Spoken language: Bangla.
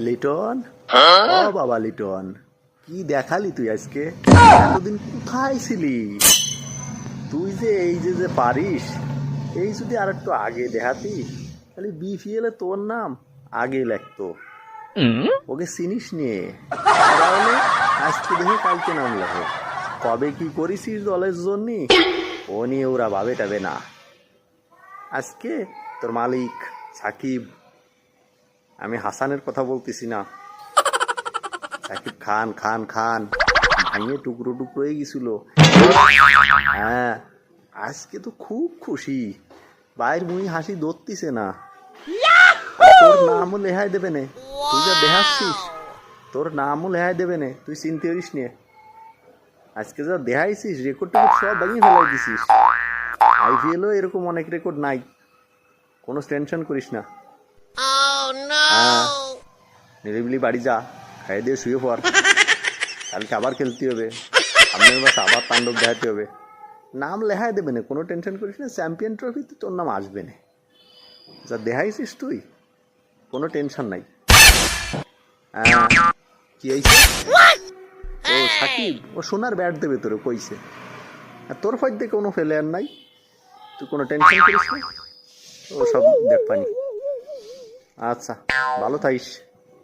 লিটন, ও বাবা লিটন, কি দেখালি তুই আজকে? এতদিন কোথায় ছিলি তুই? যে এই যে যে পারিস, এই যদি আর একটু আগে দেখাতি, তাহলে বিপিএল এ তোর নাম আগে লাগতো। ওকে চিনিস নিয়ে, তাহলে আজকে দেখে কালকে নাম লেখো। কবে কি করেছিস দলের জন্য ও নিয়ে ওরা ভাবে টাবে না। আজকে তোর মালিক সাকিব, আমি হাসানের কথা বলতেছি না, সাকিব খান খান খান ভাঙে টুকরো টুকরো হয়ে গেছিল। হ্যাঁ, আজকে তো খুব খুশি, বাইর মুই হাসি ধরতিছে না। তোর নামও লেহাই দেবে নে, তুই যা দেখাচ্ছিস তোর নামও লেহাই দেবে নে, তুই চিনতে পারিস নে। আজকে যা দেখাইছিস রেকর্ড টেকর্ড সব ভাঙিয়ে ফেলাই দিছিস। আইপিএলও এরকম অনেক রেকর্ড নাই, কোনো টেনশন করিস না। হ্যাঁ, নিরিবিলি বাড়ি যা, খাইয়ে দিয়ে শুয়ে পড়, কালকে আবার খেলতে হবে, সামনের মাস আবার তাণ্ডব দেখাতে হবে। নাম লেহাই দেবে না, কোনো টেনশন করিস না, চ্যাম্পিয়ন ট্রফিতে তোর নাম আসবে না। যা দেখাইছিস তুই, কোনো টেনশন নাই। কি হয়েছে? ও সাকিব, ও সোনার ব্যাট দেবে তোরে কইছে, আর তোর ফাইতে কোনো ফেলেয়ার নাই, তুই কোনো টেনশন করিস না, ও সব দেখ পানি। আচ্ছা, ভালো থাকিস।